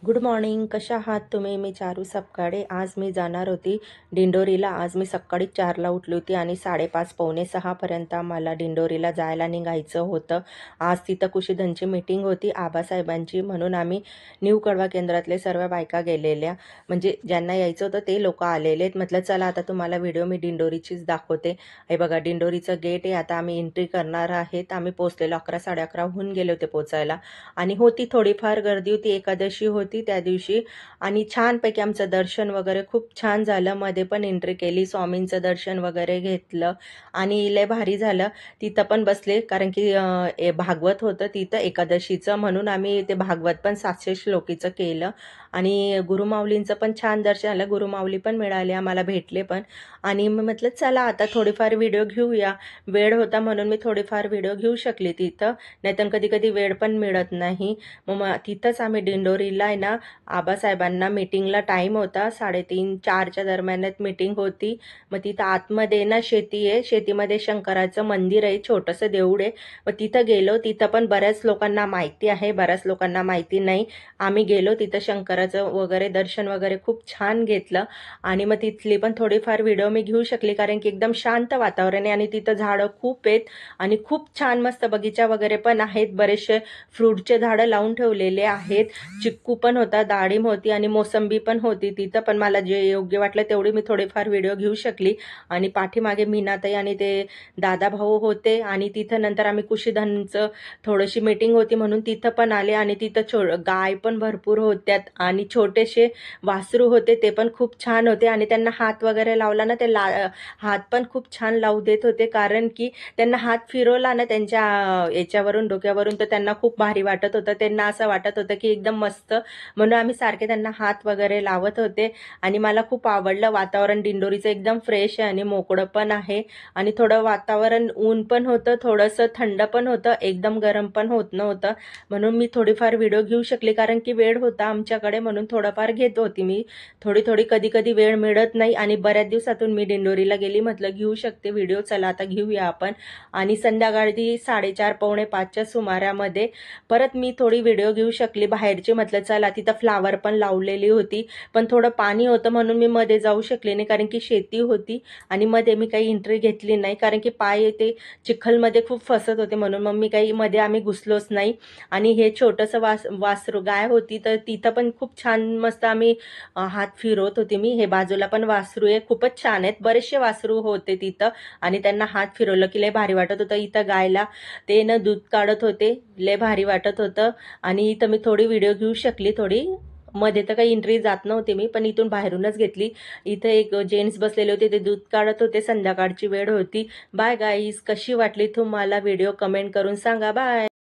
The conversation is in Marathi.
Good morning. कशा आहात तुम्ही? मी चारू सपकाळे. आज मी जाणार होती दिंडोरीला. आज मी सकाळी 4ला उठली होती आणि 5:30 पावणे 6पर्यंत मला दिंडोरीला जायला निघायचं होतं. आज तिथं कुशीधनची मीटिंग होती आबासाहेबांची, म्हणून आम्ही न्यू कळवा केंद्रातले सर्व बायका गेलेल्या, म्हणजे ज्यांना यायचं होतं ते लोक आलेले. म्हटलं चला आता तुम्हाला व्हिडिओ मी दिंडोरीचीच दाखवते. हे बघा दिंडोरीचं गेट आहे. आता आम्ही एंट्री करणार आहेत. आम्ही पोचलेलो 11 11:30 होऊन गेले होते पोचायला आणि होती थोडीफार गर्दी होती. एकादशी होती त्या दिवशी आणि छानपैकी आमचं दर्शन वगैरे खूप छान झालं. मध्ये पण एंट्री केली, स्वामींचं दर्शन वगैरे घेतलं आणि लय भारी झालं. तिथं पण बसले कारण की भागवत होतं तिथं एकादशीचं, म्हणून आम्ही ते भागवत पण 700 श्लोकीचं केलं आणि गुरुमाऊलींचं पण छान दर्शन झालं. गुरुमाऊली पण मिळाले आम्हाला, भेटले पण. आणि मग म्हटलं चला आता थोडीफार व्हिडिओ घेऊया. वेळ होता म्हणून मी थोडीफार व्हिडिओ घेऊ शकले तिथं, नाहीतर कधी कधी वेळ पण मिळत नाही. मग तिथंच आम्ही दिंडोरीला आहे ना, आबासाहेबांना मीटिंगला टाईम होता 3:30 4च्या दरम्यानात मीटिंग होती. मग तिथं आतमध्ये ना शेती आहे, शेतीमध्ये शंकराचं मंदिर आहे, छोटंसं देऊळ आहे. मग तिथं गेलो. तिथं पण बऱ्याच लोकांना माहिती आहे, बऱ्याच लोकांना माहिती नाही. आम्ही गेलो तिथं, शंकराचं वगैरे दर्शन वगैरे खूप छान घेतलं आणि मग तिथली पण थोडीफार व्हिडिओ मी घेऊ शकली कारण की एकदम शांत वातावरण आहे आणि तिथं झाडं खूप आहेत आणि खूप छान मस्त बगीचा वगैरे पण आहेत. बरेचसे फ्रूटचे झाडं लावून ठेवलेले आहेत. चिक्कू पण होता, डाळिंब होती आणि मोसंबी पण होती तिथं. पण मला जे योग्य वाटलं तेवढी मी थोडीफार व्हिडिओ घेऊ शकली. आणि पाठीमागे मीनाताई आणि ते दादा भाऊ होते आणि तिथं नंतर आम्ही कुशीधनचं थोडीशी मीटिंग होती म्हणून तिथं पण आले आणि तिथं गाय पण भरपूर होत्यात आणि छोटेसे वासरू होते, ते पण खूप छान होते आणि त्यांना हात वगैरे लावला ना ते हात पण खूप छान लावू देत होते कारण की त्यांना हात फिरवला ना त्यांच्या याच्यावरून, डोक्यावरून, तर त्यांना खूप भारी वाटत होतं. त्यांना असं वाटत होतं की एकदम मस्त, म्हणून आम्ही सारखे त्यांना हात वगैरे लावत होते. आणि मला खूप आवडलं वातावरण दिंडोरीचं, एकदम फ्रेश आहे आणि मोकळं पण आहे आणि थोडं वातावरण ऊन पण होतं, थोडंसं थंड पण होतं, एकदम गरम पण होत नव्हतं. म्हणून मी थोडीफार व्हिडिओ घेऊ शकले कारण की वेळ होता आमच्याकडे, म्हणून थोडाफार घेत होती मी. थोडी कधी कधी वेळ मिळत नाही आणि बऱ्याच दिवसातून मी दिंडोरीला गेली, म्हटलं घेऊ शकते व्हिडिओ. चला आता घेऊया आपण. आणि संध्याकाळी 4:30 पावणे 5च्या सुमारामध्ये परत मी थोडी व्हिडिओ घेऊ शकली बाहेरची. म्हटलं चला, तिथं फ्लावर पण लावलेली होती, पण थोडं पाणी होतं म्हणून मी मध्ये जाऊ शकले नाही कारण की शेती होती आणि मध्ये मी काही एंट्री घेतली नाही कारण की पाय ते चिखलमध्ये खूप फसत होते, म्हणून मग मी काही मध्ये आम्ही घुसलोच नाही. आणि हे छोटंसं वासरू गाय होती, तर तिथं पण खूप छान मस्त आम्ही हात फिरवत होते मी. हे बाजूला पण वासरू आहे, खूपच छान आहेत, बरेचसे वासरू होते तिथं आणि त्यांना हात फिरवलं की लय भारी वाटत होतं. इथं गायला ते न दूध काढत होते, लय भारी वाटत होतं. आणि इथं मी थोडी व्हिडिओ घेऊ शकली. थोडी मध्ये तर काही एंट्री जात नव्हती मी, पण इथून बाहेरूनच घेतली. इथं एक जेंट्स बसलेले होते, ते दूध काढत होते, संध्याकाळची वेळ होती. बाय गाईज, कशी वाटली तुम्हाला व्हिडिओ कमेंट करून सांगा. बाय.